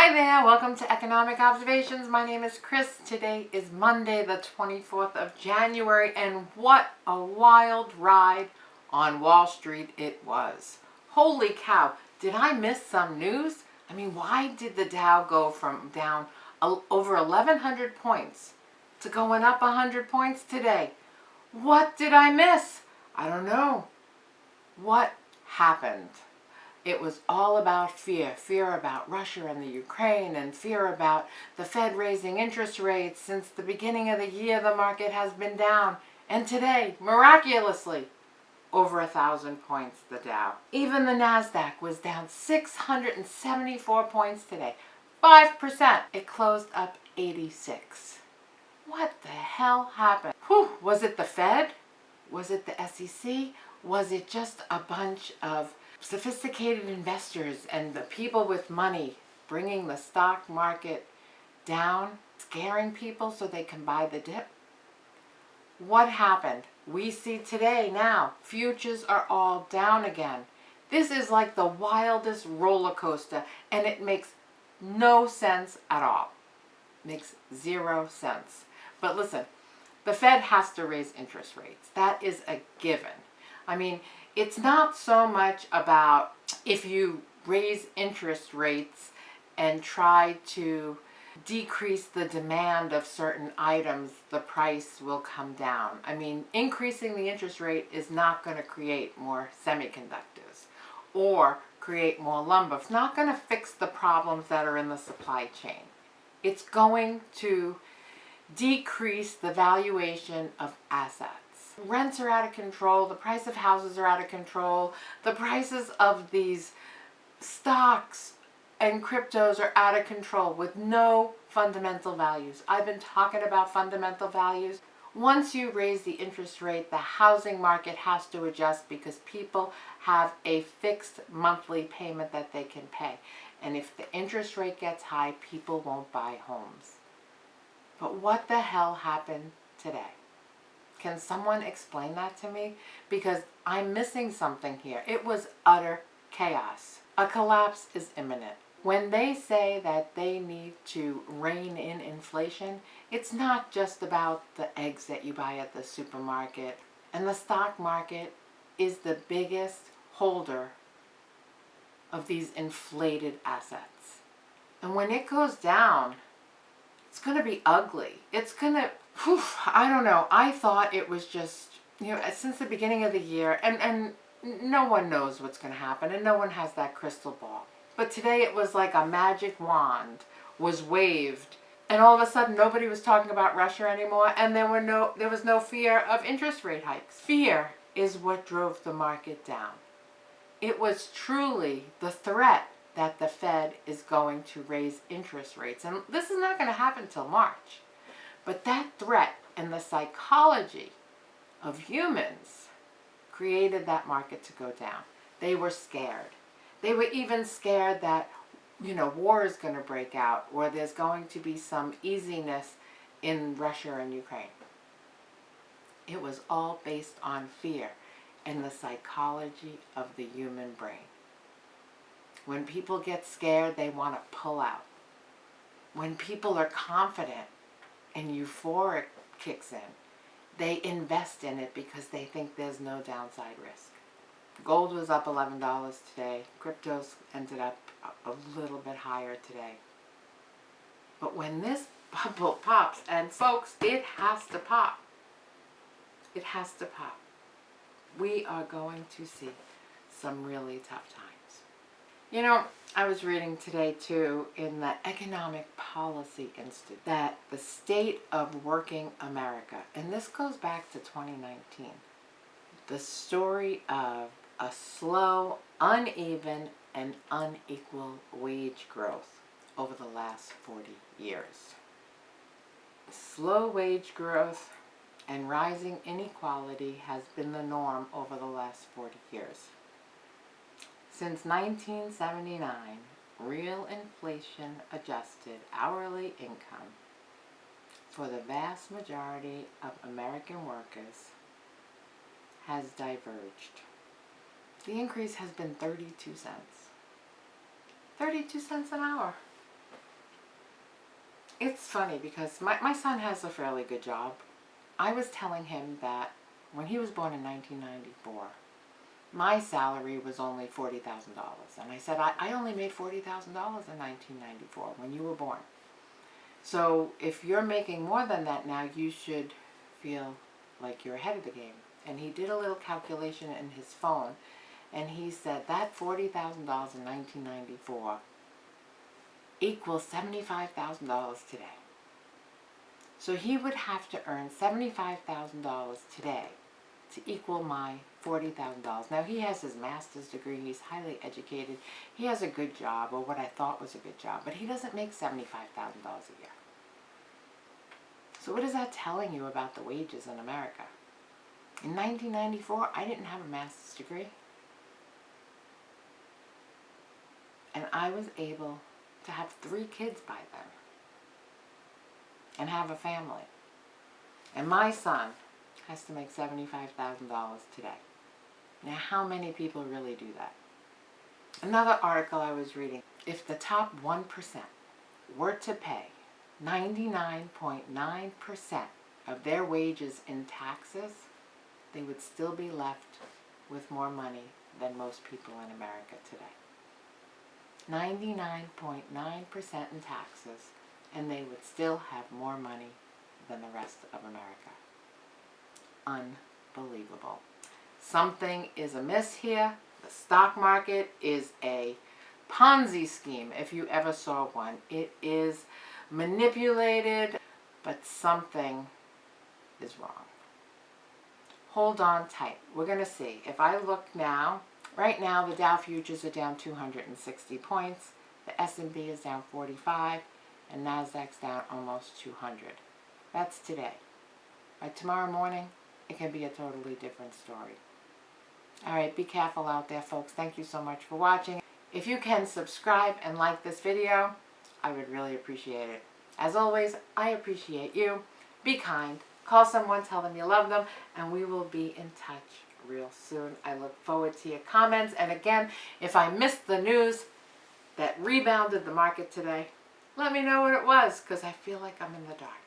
Hi there, welcome to Economic Observations. My name is Chris. Today is Monday, the 24th of January, and what a wild ride on Wall Street it was. Holy cow, did I miss some news? I mean, why did the Dow go from down over 1,100 points to going up 100 points today? What did I miss? I don't know. What happened? It was all about fear. Fear about Russia and the Ukraine, and fear about the Fed raising interest rates. Since the beginning of the year, the market has been down. And today, miraculously, over 1,000 points, the Dow. Even the NASDAQ was down 674 points today. 5%. It closed up 86. What the hell happened? Whew, was it the Fed? Was it the SEC? Was it just a bunch of sophisticated investors and the people with money bringing the stock market down, scaring people so they can buy the dip? What happened? We see today now, futures are all down again. This is like the wildest roller coaster, and it makes no sense at all. Makes zero sense. But listen, the Fed has to raise interest rates. That is a given. I mean, it's not so much about if you raise interest rates and try to decrease the demand of certain items, the price will come down. I mean, increasing the interest rate is not going to create more semiconductors or create more lumber. It's not going to fix the problems that are in the supply chain. It's going to decrease the valuation of assets. Rents are out of control. The price of houses are out of control. The prices of these stocks and cryptos are out of control with no fundamental values. I've been talking about fundamental values. Once you raise the interest rate, the housing market has to adjust because people have a fixed monthly payment that they can pay. And if the interest rate gets high, people won't buy homes. But what the hell happened today? Can someone explain that to me? Because I'm missing something here. It was utter chaos. A collapse is imminent. When they say that they need to rein in inflation, it's not just about the eggs that you buy at the supermarket. And the stock market is the biggest holder of these inflated assets. And when it goes down, it's going to be ugly. It's going to, I don't know. I thought it was just, since the beginning of the year, and no one knows what's going to happen, and no one has that crystal ball. But today it was like a magic wand was waved, and all of a sudden nobody was talking about Russia anymore, and there was no fear of interest rate hikes. Fear is what drove the market down. It was truly the threat that the Fed is going to raise interest rates. And this is not going to happen till March. But that threat and the psychology of humans created that market to go down. They were scared. They were even scared that, war is going to break out, or there's going to be some easiness in Russia and Ukraine. It was all based on fear and the psychology of the human brain. When people get scared, they want to pull out. When people are confident and euphoric kicks in, they invest in it because they think there's no downside risk. Gold was up $11 today. Cryptos ended up a little bit higher today. But when this bubble pops, and folks, it has to pop. It has to pop. We are going to see some really tough times. I was reading today, too, in the Economic Policy Institute, that the state of working America, and this goes back to 2019, the story of a slow, uneven, and unequal wage growth over the last 40 years. Slow wage growth and rising inequality has been the norm over the last 40 years. Since 1979, real inflation adjusted hourly income for the vast majority of American workers has diverged. The increase has been 32 cents. 32 cents an hour. it's funny because my son has a fairly good job. I was telling him that when he was born in 1994, my salary was only $40,000. And I said, I only made $40,000 in 1994 when you were born. So if you're making more than that now, you should feel like you're ahead of the game. And he did a little calculation in his phone, and he said that $40,000 in 1994 equals $75,000 today. So he would have to earn $75,000 today to equal my $40,000. Now, he has his master's degree, he's highly educated, he has a good job, or what I thought was a good job, but he doesn't make $75,000 a year. So what is that telling you about the wages in America? In 1994, I didn't have a master's degree, and I was able to have 3 kids by then and have a family. And my son has to make $75,000 today. Now, how many people really do that? Another article I was reading, if the top 1% were to pay 99.9% of their wages in taxes, they would still be left with more money than most people in America today. 99.9% in taxes, and they would still have more money than the rest of America. Unbelievable. Something is amiss here. The stock market is a Ponzi scheme, if you ever saw one. It is manipulated, but something is wrong. Hold on tight. We're going to see. If I look now, right now the Dow futures are down 260 points. The S&P is down 45, and NASDAQ's down almost 200. That's today. By tomorrow morning, it can be a totally different story. All right, be careful out there, folks. Thank you so much for watching. If you can subscribe and like this video, I would really appreciate it. As always, I appreciate you. Be kind. Call someone, tell them you love them, and we will be in touch real soon. I look forward to your comments. And again, if I missed the news that rebounded the market today, let me know what it was, because I feel like I'm in the dark.